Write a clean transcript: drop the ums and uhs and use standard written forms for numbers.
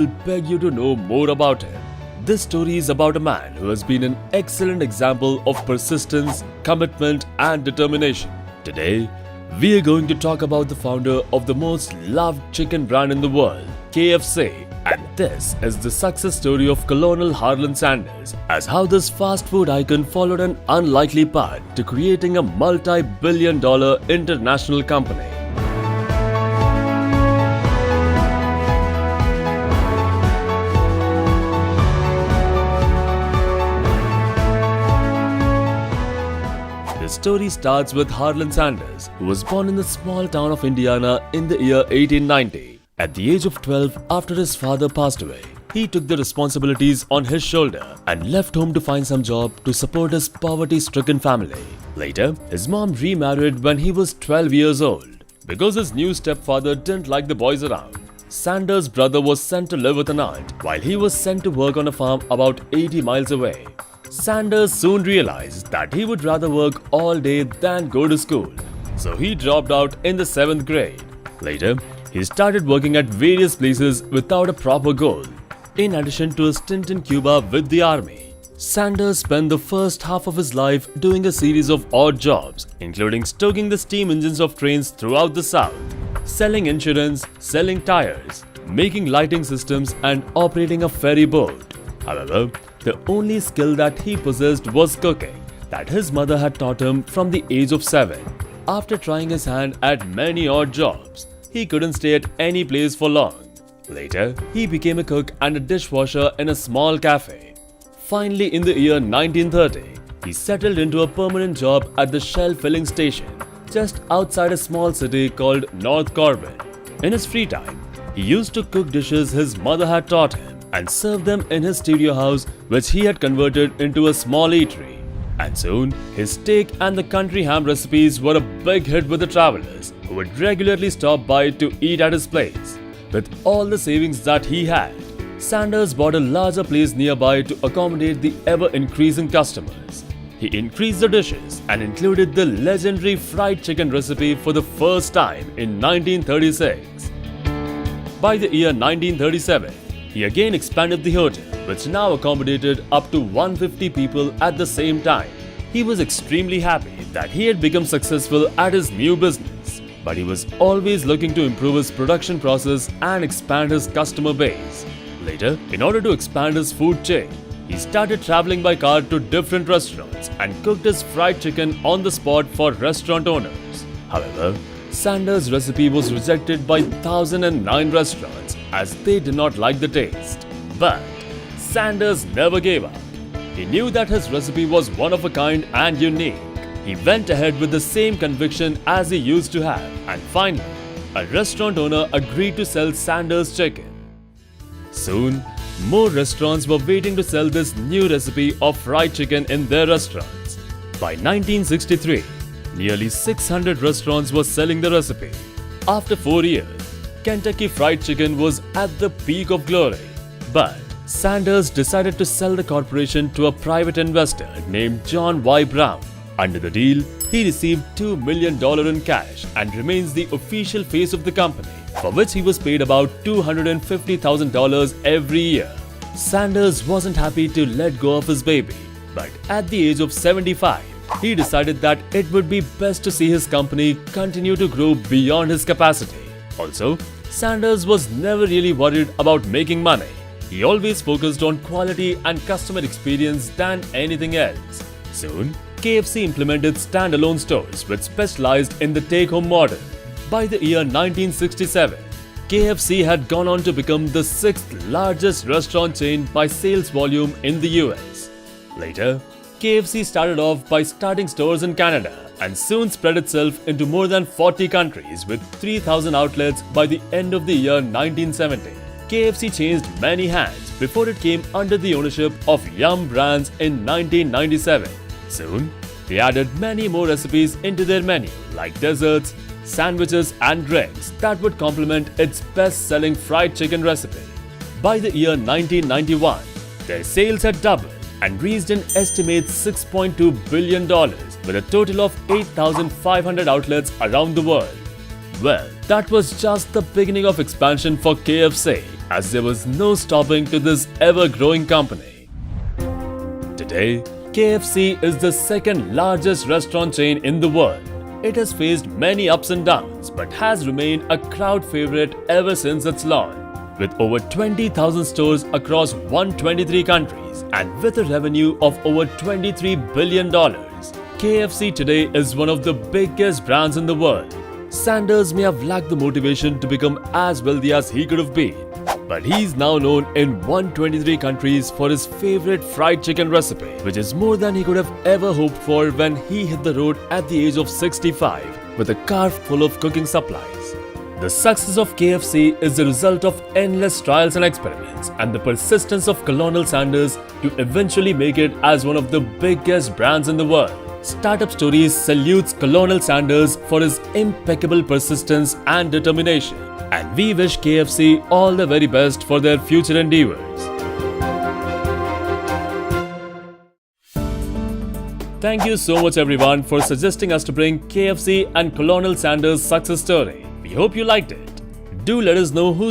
will beg you to know more about him. This story is about a man who has been an excellent example of persistence, commitment, and determination. Today, we are going to talk about the founder of the most loved chicken brand in the world, KFC. And this is the success story of Colonel Harlan Sanders, as how this fast food icon followed an unlikely path to creating a multi-billion-dollar international company. The story starts with Harlan Sanders, who was born in the small town of Indiana in the year 1890. At the age of 12, after his father passed away, he took the responsibilities on his shoulder and left home to find some job to support his poverty-stricken family. Later, his mom remarried when he was 12 years old. Because his new stepfather didn't like the boys around, Sanders' brother was sent to live with an aunt while he was sent to work on a farm about 80 miles away. Sanders soon realized that he would rather work all day than go to school, so he dropped out in the 7th grade. Later, he started working at various places without a proper goal. In addition to a stint in Cuba with the army, Sanders spent the first half of his life doing a series of odd jobs, including stoking the steam engines of trains throughout the South, selling insurance, selling tires, making lighting systems, and operating a ferry boat. However, the only skill that he possessed was cooking, that his mother had taught him from the age of 7. After trying his hand at many odd jobs, he couldn't stay at any place for long. Later, he became a cook and a dishwasher in a small cafe. Finally, in the year 1930, he settled into a permanent job at the Shell filling station, just outside a small city called North Corbin. In his free time, he used to cook dishes his mother had taught him and serve them in his studio house, which he had converted into a small eatery. And soon, his steak and the country ham recipes were a big hit with the travelers who would regularly stop by to eat at his place. With all the savings that he had, Sanders bought a larger place nearby to accommodate the ever-increasing customers. He increased the dishes and included the legendary fried chicken recipe for the first time in 1936. By the year 1937, he again expanded the hotel, which now accommodated up to 150 people at the same time. He was extremely happy that he had become successful at his new business, but he was always looking to improve his production process and expand his customer base. Later, in order to expand his food chain, he started traveling by car to different restaurants and cooked his fried chicken on the spot for restaurant owners. However, Sanders' recipe was rejected by 1,009 restaurants as they did not like the taste. But Sanders never gave up. He knew that his recipe was one of a kind and unique. He went ahead with the same conviction as he used to have, and finally, a restaurant owner agreed to sell Sanders' chicken. Soon, more restaurants were waiting to sell this new recipe of fried chicken in their restaurants. By 1963, nearly 600 restaurants were selling the recipe. After 4 years, Kentucky Fried Chicken was at the peak of glory. But Sanders decided to sell the corporation to a private investor named John Y. Brown. Under the deal, he received $2 million in cash and remains the official face of the company, for which he was paid about $250,000 every year. Sanders wasn't happy to let go of his baby, but at the age of 75, he decided that it would be best to see his company continue to grow beyond his capacity. Also, Sanders was never really worried about making money. He always focused on quality and customer experience than anything else. Soon, KFC implemented standalone stores which specialized in the take-home model. By the year 1967, KFC had gone on to become the 6th largest restaurant chain by sales volume in the US. Later, KFC started off by starting stores in Canada and soon spread itself into more than 40 countries with 3,000 outlets by the end of the year 1970. KFC changed many hands before it came under the ownership of Yum Brands in 1997. Soon, they added many more recipes into their menu like desserts, sandwiches and drinks that would complement its best-selling fried chicken recipe. By the year 1991, their sales had doubled and reached an estimated $6.2 billion with a total of 8,500 outlets around the world. Well, that was just the beginning of expansion for KFC, as there was no stopping to this ever-growing company. Today, KFC is the second largest restaurant chain in the world. It has faced many ups and downs, but has remained a crowd favorite ever since its launch. With over 20,000 stores across 123 countries and with a revenue of over $23 billion, KFC today is one of the biggest brands in the world. Sanders may have lacked the motivation to become as wealthy as he could have been, but he's now known in 123 countries for his favorite fried chicken recipe, which is more than he could have ever hoped for when he hit the road at the age of 65 with a car full of cooking supplies. The success of KFC is the result of endless trials and experiments and the persistence of Colonel Sanders to eventually make it as one of the biggest brands in the world. Startup Stories salutes Colonel Sanders for his impeccable persistence and determination, and we wish KFC all the very best for their future endeavors. Thank you so much everyone for suggesting us to bring KFC and Colonel Sanders' success story. We hope you liked it. Do let us know who